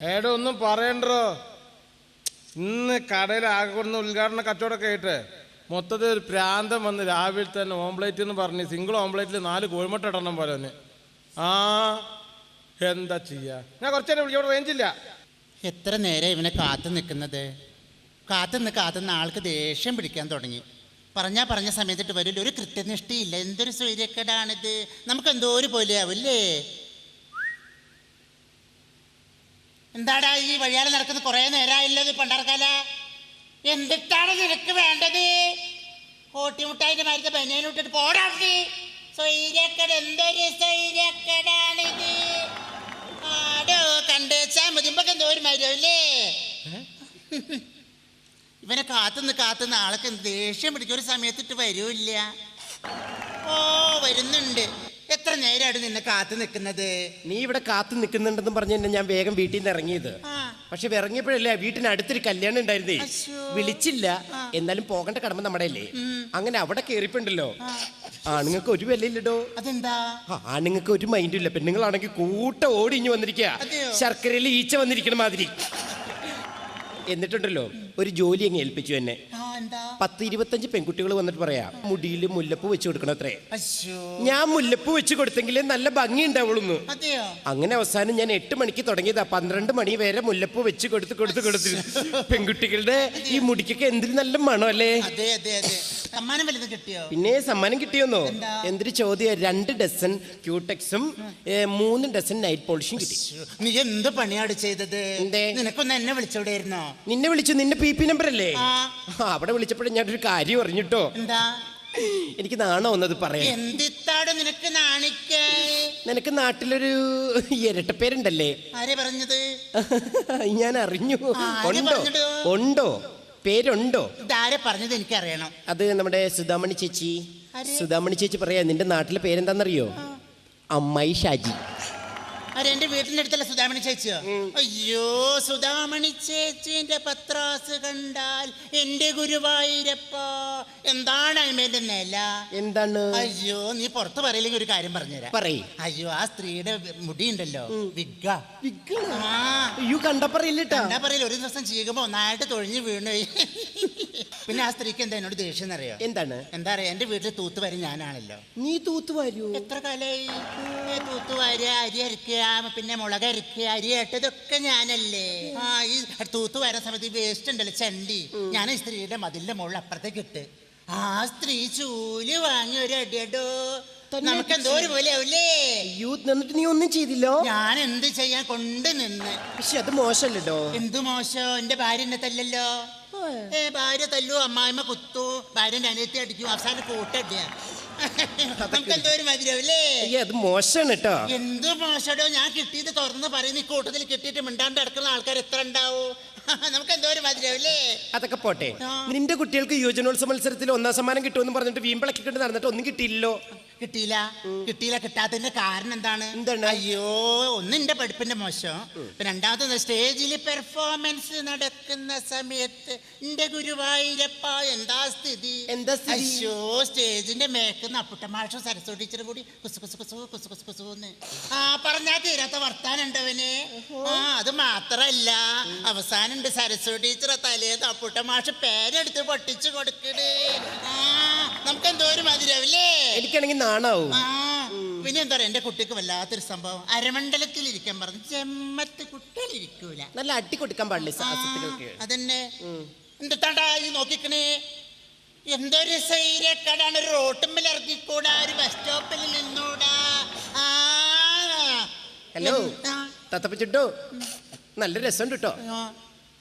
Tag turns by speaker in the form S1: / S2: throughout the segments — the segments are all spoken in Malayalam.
S1: ഏടോ ഒന്നും പറയണ്ടോ. ഇന്ന് കടയിൽ ആകെ കൊടുന്ന ഉദ്ഘാടന കച്ചവടമൊക്കെ ആയിട്ട് മൊത്തത്തിൽ ഒരു പ്രാന്തം വന്ന് രാവിലെ തന്നെ ഓംപ്ലേറ്റ് എന്ന് പറഞ്ഞ് സിംഗിൾ ഓംപ്ലേറ്റിൽ 4 കോഴിമുട്ട ഇടണം പോലെ തന്നെ. ആ എന്താ ചെയ്യാ, ഞാൻ കുറച്ചേരം വിളിച്ചു, ഇവിടെ റേഞ്ചില്ല.
S2: എത്ര നേരം ഇവനെ കാത്തു നിൽക്കുന്നത്. കാത്തുനിന്ന് ആൾക്ക് ദേഷ്യം പിടിക്കാൻ തുടങ്ങി. പറഞ്ഞ സമയത്തിട്ട് വരില്ല, ഒരു കൃത്യനിഷ്ഠയില്ല. എന്തൊരു സൂര്യക്കേടാണിത്. നമുക്ക് എന്തോ ഒരു പോലെയാവില്ലേ. എന്താടാ ഈ വഴിയാലെ നടക്കുന്നത്? കുറേ നേരമായില്ലോ ഇത് പണ്ടാർക്കാല. എന്തിട്ടാണ് നിനക്ക് വേണ്ടത്? കോട്ടിമുട്ടായിന്റെ മരുന്ന് ബനിയനിട്ടിട്ട് പോടാ. സ്വൈര്യക്കേട്, എന്തൊരു സ്വൈര്യക്കേടാണിത്. ആടോ കണ്ടേച്ചാ മുതിമ്പൊക്കെ എന്തോ ഒരു മരുമല്ലേ. ഇവനെ കാത്തുനിന്ന് ആൾക്ക് ദേഷ്യം പിടിക്കും. ഒരു സമയത്തിട്ട് വരൂല്ല. ഓ വരുന്നുണ്ട്. എത്ര നേരമാണ് നിന്നെ കാത്തു നിൽക്കുന്നത്?
S3: നീ ഇവിടെ കാത്തു നിൽക്കുന്നുണ്ടെന്ന് പറഞ്ഞു തന്നെ ഞാൻ വേഗം വീട്ടിൽ നിന്ന് ഇറങ്ങിയത്. പക്ഷെ ഇറങ്ങിയപ്പോഴല്ലേ വീട്ടിനടുത്തൊരു കല്യാണം ഉണ്ടായിരുന്നേ. വിളിച്ചില്ല, എന്നാലും പോകേണ്ട കടമ നമ്മുടെ അല്ലേ. അങ്ങനെ അവിടെ കേറിപ്പോണ്ടല്ലോ. ആണുങ്ങൾക്ക് ഒരു വിലയില്ലടോ.
S2: അതെന്താ?
S3: ആണുങ്ങൾക്ക് ഒരു മൈൻഡും ഇല്ല. പെണ്ണുങ്ങളാണെങ്കിൽ കൂട്ടം ഓടിഞ്ഞു വന്നിരിക്കുക, ശർക്കരയിൽ ഈച്ച വന്നിരിക്കണ മാതിരി. എന്നിട്ടുണ്ടല്ലോ ഒരു ജോലി അങ്ങ് ഏൽപ്പിച്ചു എന്നെ. 10-25 പെൺകുട്ടികൾ വന്നിട്ട് പറയാ മുടിയിൽ മുല്ലപ്പൂ വെച്ച് കൊടുക്കണത്രേ. ഞാൻ മുല്ലപ്പൂ വെച്ച് കൊടുത്തെങ്കിലേ നല്ല ഭംഗി ഉണ്ടാവുള്ളൂ. അങ്ങനെ അവസാനം ഞാൻ 8 മണിക്ക് തുടങ്ങിയതാ. 12 മണി വരെ മുല്ലപ്പൂ വെച്ച് കൊടുത്ത് പെൺകുട്ടികളുടെ ഈ മുടിക്കൊക്കെ എന്തൊരു നല്ല മണം അല്ലേ. പിന്നെ സമ്മാനം കിട്ടിയോന്നോ? എന്തൊരു ചോദ്യം. 2 ഡസൻ ക്യൂടെക്സും 3 ഡസൻ നൈറ്റ് പോളിഷും കിട്ടി.
S2: നീ എന്ത് പണിയാണ് ചെയ്തത്? നിനക്കൊന്ന് എന്നെ വിളിച്ചോടായിരുന്നോ?
S3: നിന്നെ വിളിച്ചു. നിന്റെ PP നമ്പർ അല്ലേ? അവിടെ വിളിച്ചപ്പോഴും ഞാനൊരു കാര്യം അറിഞ്ഞിട്ടോ.
S2: എന്താ?
S3: എനിക്ക് നാണോ ഒന്നത് പറയാം.
S2: എന്തിത്താടോ നിനക്ക് നാണിക്കേ?
S3: നിനക്ക് നാട്ടിലൊരു ഇരട്ടപ്പേരുണ്ടല്ലേ.
S2: ആരെ പറഞ്ഞത്?
S3: ഞാൻ അറിഞ്ഞു. ഉണ്ടോ? പേരുണ്ടോ?
S2: ഇതാരെ പറഞ്ഞത് എനിക്കറിയണം.
S3: അത് നമ്മുടെ സുധാമണി ചേച്ചി. സുധാമണി ചേച്ചി പറയാ നിന്റെ നാട്ടിലെ പേരെന്താന്നറിയോ? അമ്മായി ഷാജി.
S2: എന്റെ വീട്ടിന്റെ അടുത്തല്ല സുധാമണി ചേച്ചിയോ? അയ്യോ, സുധാമണി ചേച്ചിന്റെ പത്രാസ് കണ്ടാൽ എന്റെ ഗുരുവായൂരപ്പ എന്താണ് അമ്മേന്റെ നില?
S3: എന്താണ്?
S2: അയ്യോ, നീ പുറത്ത് പറയില്ലെങ്കിൽ ഒരു കാര്യം പറഞ്ഞുതരാം. പറയ്. അയ്യോ, ആ സ്ത്രീയുടെ മുടി ഉണ്ടല്ലോ, വിഗ്ഗ.
S3: അയ്യോ, കണ്ടാ പറയില്ല.
S2: ഒരു ദിവസം ചെയ്യുമ്പോ ഒന്നായിട്ട് തൊഴിഞ്ഞു വീണു. പിന്നെ ആ സ്ത്രീക്ക് എന്താ എന്നോട് ദേഷ്യം എന്നറിയോ?
S3: എന്താണ്?
S2: എന്താ പറയാ, എന്റെ വീട്ടിൽ തൂത്തുവാരി ഞാനാണല്ലോ.
S3: നീ തൂത്തുവാരൂ?
S2: എത്ര കാലായി തൂത്തുവാരി, അരി അരക്കുക, പിന്നെ മുളക് അരക്കുക, അരി ഇട്ടതൊക്കെ ഞാനല്ലേ. ഈ തൂത്തുവാരുന്ന സമയത്ത് വേസ്റ്റ് ഉണ്ടല്ലോ, ചണ്ടി, ഞാൻ ഈ സ്ത്രീയുടെ മതിലിന്റെ മുകളിൽ അപ്പുറത്തേക്ക് ഇട്ട് ആ സ്ത്രീ ചൂല് വാങ്ങി ഒരു അടിയടോ. നമുക്ക് എന്തോ ഒരു പോലെ ആവില്ലേ.
S3: എന്നിട്ട് നീ ഒന്നും ചെയ്തില്ലോ?
S2: ഞാൻ എന്ത് ചെയ്യാൻ കൊണ്ട് നിന്ന്.
S3: പക്ഷെ അത് മോശമല്ലോ.
S2: എന്ത് മോശം? എന്റെ ഭാര്യ എന്നെ തല്ലല്ലോ. ഭാര്യ തല്ലു, അമ്മായിമ്മ കുത്തു, ഭാര്യന്റെ അനിയത്തി അടിക്കും, അവസാനം കൂട്ടടിയാ. നമുക്ക് എന്തോ ഒരു മതിയാവില്ലേ.
S3: അത് മോശമാണ് കേട്ടോ.
S2: എന്ത് മോശടോ? ഞാൻ കിട്ടിയത് തുറന്ന് പറയുന്ന ഈ കൂട്ടത്തിൽ കിട്ടിയിട്ട് മിണ്ടാണ്ട് കിടക്കുന്ന ആൾക്കാർ എത്ര ഉണ്ടാവും? നമുക്ക് എന്തോ ഒരു മതിയാവില്ലേ.
S3: അതൊക്കെ പോട്ടെ. നിന്റെ കുട്ടികൾക്ക് യുവജനോത്സവ മത്സരത്തിൽ 1ാം സമ്മാനം കിട്ടുമെന്ന് പറഞ്ഞിട്ട് വീമ്പിളക്കിട്ട് നടന്നിട്ട് ഒന്നും കിട്ടിയില്ലോ.
S2: കിട്ടിയില്ല. കിട്ടാത്തതിന്റെ കാരണം എന്താണ്? അയ്യോ, ഒന്ന് എന്റെ പഠിപ്പിന്റെ മോശം, രണ്ടാമത്തെ സ്റ്റേജിൽ പെർഫോമൻസ് നടക്കുന്ന സമയത്ത് എന്റെ ഗുരുവായൂരപ്പ എന്താ സ്ഥിതി. അയ്യോ, സ്റ്റേജിന്റെ മേക്കുന്ന അപ്പുട്ടമാഷും സരസ്വതി ടീച്ചറും കൂടി കുസുന്ന് പറഞ്ഞാ തീരാത്ത വർത്താനുണ്ടവന്. അത് മാത്രല്ല, അവസാനം സരസ്വതി ടീച്ചറെ തലേന്ന് അപ്പുട്ടമാഷ് പേരെടുത്ത് പൊട്ടിച്ചു കൊടുക്കണേ. നമുക്ക് എന്തോ ഒരു മധുരവില്ലേ.
S3: എനിക്കാണെങ്കിൽ നാണാവും.
S2: പിന്നെ എന്താ പറയാ, എന്റെ കുട്ടിക്ക് വല്ലാത്തൊരു സംഭവം. അരമണ്ഡലത്തിൽ ഇരിക്കാൻ പറഞ്ഞു. ചെമ്മത്ത് കുട്ടികൾ ഇരിക്കൂല. നല്ല അടി കൊടുക്കാൻ പാടില്ല. അതന്നെ. എന്താണ്ടാ ഈ നോക്കിക്കണേ? എന്തൊരു സൈരക്കടാണ്. ഒരു റോട്ടുമ്പിൽ ഇറങ്ങിക്കൂടാ, ഒരു ബസ് സ്റ്റോപ്പിൽ നിന്നൂടാ.
S3: ഹലോ തത്തപ്പച്ചിട്ടോ, നല്ല രസമുണ്ട് കേട്ടോ.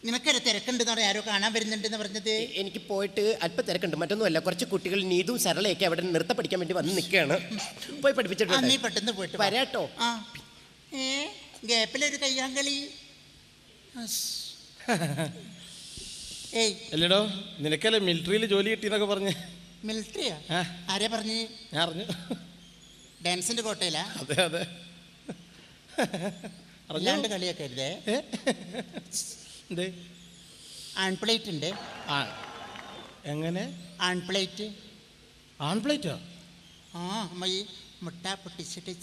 S2: നിനക്കൊരു തിരക്കുണ്ടെന്ന് പറയാം, ആരോ കാണാൻ വരുന്നുണ്ടെന്ന് പറഞ്ഞത്.
S3: എനിക്ക് പോയിട്ട് അല്പം തിരക്കുണ്ട്, മറ്റൊന്നുമല്ല. കുറച്ച് കുട്ടികൾ നീതും സരളയൊക്കെ അവിടെ നൃത്തം പഠിക്കാൻ വേണ്ടി വന്ന് നിൽക്കുകയാണ്. പോയി പഠിപ്പിച്ചിട്ട്
S2: നീ പെട്ടെന്ന് പോയിട്ട്
S3: വരാട്ടോ.
S2: ഗ്യാപ്പിലൊരു കയ്യാങ്കളി.
S1: അല്ലടോ, നിനക്കല്ലേ മിലിറ്ററിയിൽ ജോലി കിട്ടിയെന്നൊക്കെ പറഞ്ഞ്?
S2: മിലിറ്ററിയാ? ആരെ പറഞ്ഞു?
S1: ഞാൻ അറിഞ്ഞു.
S2: ഡാൻസിന്റെ കോട്ടയിലാ?
S1: അതെ അതെ.
S2: അല്ലാണ്ട് കളിയൊക്കെ അരുതേ. ആൺപ്ലേറ്റ് ഉണ്ട്.
S1: എങ്ങനെ
S2: ആൺപ്ലേറ്റ്?
S1: ആൺപ്ലേറ്റോ?
S2: അമ്മയി മുട്ട പൊട്ടിച്ചിട്ട്.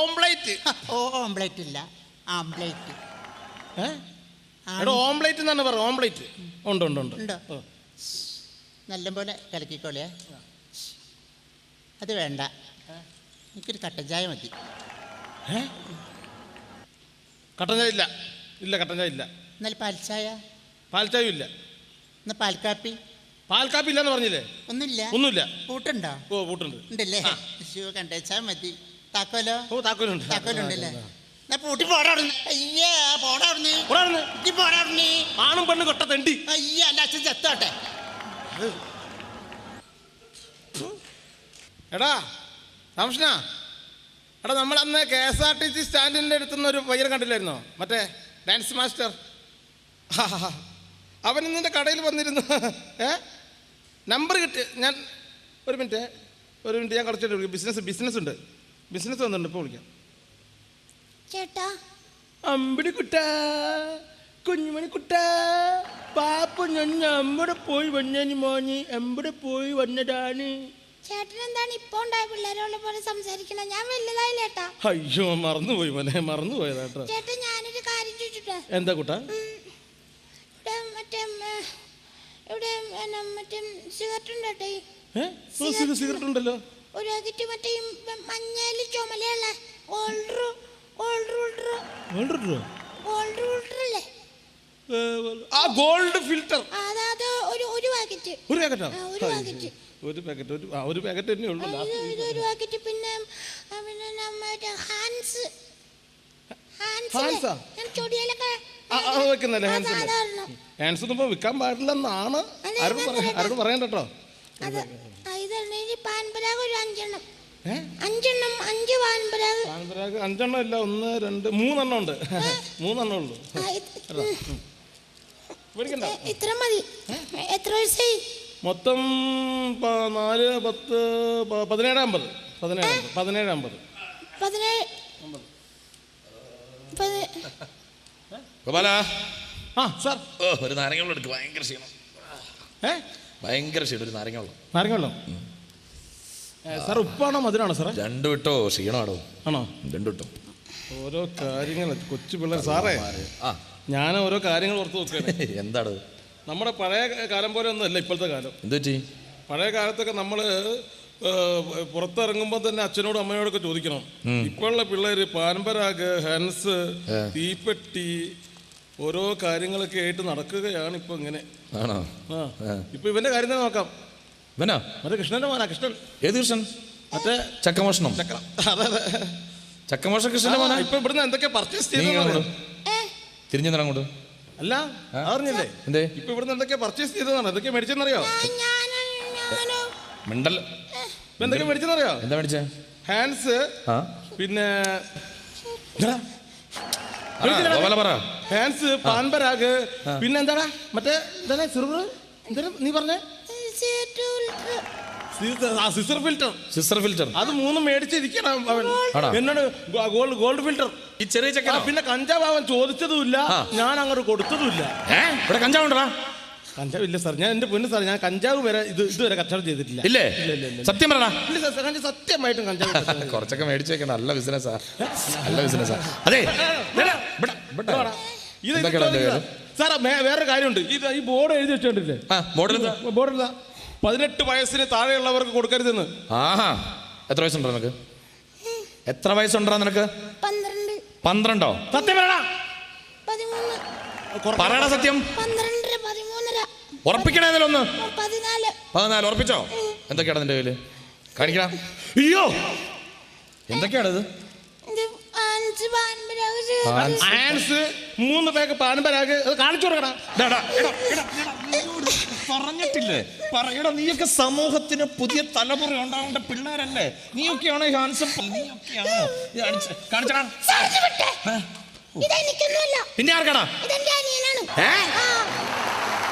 S1: ഓംപ്ലേറ്റ്.
S2: ഓംപ്ലേറ്റ് ഇല്ല, ആംപ്ലേറ്റ്.
S1: എടാ ഓംപ്ലേറ്റ് എന്നാണ് പറയുക. ഓംപ്ലേറ്റ് ഉണ്ട് ഉണ്ട് ഉണ്ട്.
S2: ഉണ്ടോ? നല്ലപോലെ കലക്കിക്കോളിയാ. അത് വേണ്ട, എനിക്കൊരു കട്ടൻ ചായ മതി.
S1: കട്ടൻ ചായ ഇല്ല. ഇല്ല കട്ടൻ ചായ ഇല്ല.
S2: എന്നാൽ പാൽച്ചായ?
S1: പാൽച്ചായ ഇല്ല.
S2: എന്നാൽ പാൽക്കാപ്പി?
S1: പാൽക്കാപ്പി ഇല്ലെന്ന് പറഞ്ഞില്ലേ?
S2: ഒന്നുമില്ല.
S1: ഒന്നുമില്ല.
S2: പൂട്ടുണ്ടോ?
S1: ഓ പൂട്ടുണ്ട്.
S2: ഉണ്ടല്ലേ? കട്ടൻ ചായ മതി. താക്കോലോ?
S1: ഓ താക്കോലുണ്ട്.
S2: താക്കോലുണ്ടല്ലേ? പൂട്ടി പോടാടുന്നു. അയ്യേ പോടാടുന്നു.
S1: ആണും പെണ്ണും കൊട്ട തെണ്ടി.
S2: അയ്യ എൻ്റെ അച്ഛൻ ചത്തോട്ടെ.
S1: എടാ രാമകൃഷ്ണ, എടാ നമ്മളന്ന് KSRTC സ്റ്റാൻഡിൻ്റെ അടുത്തുനിന്ന് ഒരു പയ്യനെ കണ്ടില്ലായിരുന്നോ? മറ്റേ ഡാൻസ് മാസ്റ്റർ. അവൻ നിന്റെ കടയിൽ വന്നിരുന്നു. നമ്പർ കിട്ടി. ഞാൻ ഒരു മിനിറ്റ് ഞാൻ കുറച്ച് ബിസിനസ് ഉണ്ട്. ബിസിനസ് വന്നിട്ടുണ്ട്, ഇപ്പോൾ വിളിക്കാം.
S4: ചേട്ടാ,
S1: അമ്പിടി കുട്ട, കുഞ്ഞുമണി കുട്ട, പാപ്പ ഞാൻ അമ്പടെ പോയി വന്നു മോനി, എമ്പടെ പോയി വന്നതാണ്.
S4: ചേട്ടൻ എന്താണ് ഇപ്പൊ ഉണ്ടായ പിള്ളേരോട് പോലെ സംസാരിക്കണ? ഞാൻ വലുതായില്ല ചേട്ടാ.
S1: അയ്യോ മറന്നുപോയി മോനെ, മറന്നുപോയതാ കേട്ടോ.
S4: ചേട്ടാ ഞാനൊരു കാര്യം ചോദിച്ചിട്ട്.
S1: എന്താ കുട്ട?
S4: ഇവിടെ മറ്റേ സിഗരറ്റ് ഉണ്ട്
S1: കേട്ടോ. സിഗരറ്റ് ഉണ്ടല്ലോ.
S4: ഒരു പാക്കറ്റ് മറ്റേ മഞ്ഞയില് ചുമലയുള്ള
S1: ഗോൾഡ് ഫിൽറ്റർ.
S4: അതായത് ഒരു പാക്കറ്റ്.
S1: ഒരു പാക്കറ്റ് തന്നെ ഉള്ളൂ.
S4: ഒരു പാക്കറ്റ്. പിന്നെ ഹാൻസ് ചൊടിയിലൊക്കെ
S1: വെക്കുന്നല്ലേ ഹാൻസ്? ഹാൻസ് ഒന്നും വിൽക്കാൻ പാടില്ലെന്നാണ് ആരോട് പറയാൻ കേട്ടോ.
S4: പാൻപരാഗ് ഒരു
S1: 5 ഇല്ല, 1 2 3 ഉണ്ട്. 3 ഉള്ളൂ.
S4: ഇത്ര മതി. എത്ര വയസ്സായി?
S1: മൊത്തം 4 10 17 50. 17 ആ സാർ,
S5: ഒരു നാരങ്ങ വെള്ളം എടുക്കും. ഭയങ്കര ക്ഷീണം. ഭയങ്കര ക്ഷീണം. ഒരു നാരങ്ങ വെള്ളം.
S1: നാരങ്ങ വെള്ളം സാർ? ഉപ്പാണോ മധുരാണോ സാറേ?
S5: രണ്ടും ഇട്ടോ. ക്ഷീണമാണോ?
S1: ആണോ?
S5: രണ്ടും ഇട്ടോ.
S1: ഓരോ കാര്യങ്ങൾ കൊച്ചു പിള്ളേർ സാറേ. ഞാൻ ഓരോ കാര്യങ്ങൾ ഓർത്ത് നോക്കുകയാണ്.
S5: എന്താണ്?
S1: നമ്മുടെ പഴയ കാലം പോലെ ഒന്നും അല്ല ഇപ്പോഴത്തെ കാലം.
S5: എന്ത് പറ്റി?
S1: പഴയ കാലത്തൊക്കെ നമ്മൾ പുറത്തിറങ്ങുമ്പോൾ തന്നെ അച്ഛനോടും അമ്മയോടൊക്കെ ചോദിക്കണം. ഇപ്പോഴുള്ള പിള്ളേര് പാൻപരാഗ്, ഹൻസ്, തീപ്പെട്ടി, ഓരോ കാര്യങ്ങളൊക്കെ ആയിട്ട് നടക്കുകയാണ് ഇപ്പൊ ഇങ്ങനെ.
S5: ആണോ?
S1: ഇപ്പൊ ഇവന്റെ കാര്യം തന്നെ നോക്കാം.
S5: ഇവനാ?
S1: മറ്റേ കൃഷ്ണന്റെ മോനാ. കൃഷ്ണൻ.
S5: ഏത് കൃഷ്ണൻ?
S1: മറ്റേ
S5: ചക്കമോഷണം.
S1: അതെ
S5: ചക്കമോഷ കൃഷ്ണന്റെ മോനാ.
S1: ഇപ്പൊ ഇവിടുന്ന് എന്തൊക്കെ പർച്ചേസ് ചെയ്തു?
S5: തിരിഞ്ഞു അങ്ങോട്ട്.
S1: അല്ല അറിഞ്ഞില്ലേ?
S5: എന്തേ?
S1: ഇപ്പൊ ഇവിടുന്ന് എന്തൊക്കെ പർച്ചേസ് ചെയ്തതാണ്? എന്തൊക്കെ മേടിച്ചെന്നറിയോ?
S5: മിണ്ടൽ.
S1: എന്തൊക്കെ മേടിച്ചെന്നറിയോ?
S5: എന്താ മേടിച്ചേ?
S1: ഹാൻസ്, പിന്നെ ഹാൻസ്, പാൻപരാഗ്, പിന്നെ എന്താടാ മറ്റേ എന്താ സിറർ, എന്താ നീ പറഞ്ഞേ? Scissor filter.
S5: Sister filter.
S1: അത് 3 മേടിച്ചിരിക്കണം അവൻ. എന്നോട് ഗോൾഡ് ഫിൽറ്റർ.
S5: ഈ ചെറിയ ചക്ക.
S1: പിന്നെ കഞ്ചാവ് അവൻ ചോദിച്ചതുമില്ല, ഞാൻ അങ്ങോട്ട് കൊടുത്തതുമില്ല.
S5: ഇവിടെ കഞ്ചാവ് ഉണ്ടോ?
S1: കഞ്ചാവ് ഇല്ല സാർ. ഞാൻ എന്റെ പൊന്നു സാർ, ഞാൻ കഞ്ചാവ് വരെ ഇതുവരെ കച്ചവടം ചെയ്തിട്ടില്ല.
S5: ഇല്ലേ? സത്യം പറ.
S1: ഇല്ല സാർ, സത്യമായിട്ടും കഞ്ചാവ്
S5: കുറച്ചൊക്കെ മേടിച്ചു വെക്കണം. നല്ല ബിസിനസ്സാ, നല്ല ബിസിനസ്സാ. അതെ
S1: സാർ, വേറൊരു കാര്യമുണ്ട്. ഈ ബോർഡ് എഴുതി വെച്ചോണ്ടില്ലേ? ബോർഡില്ല 18 വയസ്സിന് താഴെയുള്ളവർക്ക് കൊടുക്കരുതെന്ന്.
S5: ആഹാ. എത്ര വയസ്സുണ്ടോ നിനക്ക്? എത്ര വയസ്സുണ്ടോ നിനക്ക്?
S4: 12.
S1: സത്യം പറയടാ.
S4: 13.
S5: പറയടാ സത്യം.
S4: 12, 13.
S5: ഉറപ്പിക്കണേന്നല്ലോ ഒന്ന്.
S4: 14.
S5: ഉറപ്പിച്ചോ? എന്തൊക്കെയാണ് നിന്റെ കയ്യില്? കാണിക്കണം. അയ്യോ, എന്തൊക്കെയാണ് ഇത്?
S1: 3 പാക്ക് പാൻപരാഗ്. അത് കാണിച്ചു കൊടുക്കടാ.
S5: പറഞ്ഞിട്ടില്ലേ? പറയടാ. നീയൊക്കെ സമൂഹത്തിന് പുതിയ തലമുറ ഉണ്ടാവേണ്ട പിള്ളേരല്ലേ? നീയൊക്കെയാണോ ഈ ഹാൻസം? നീയൊക്കെയാണോ? കാണിച്ചടാ. പിന്നെ ആർക്കാടാ?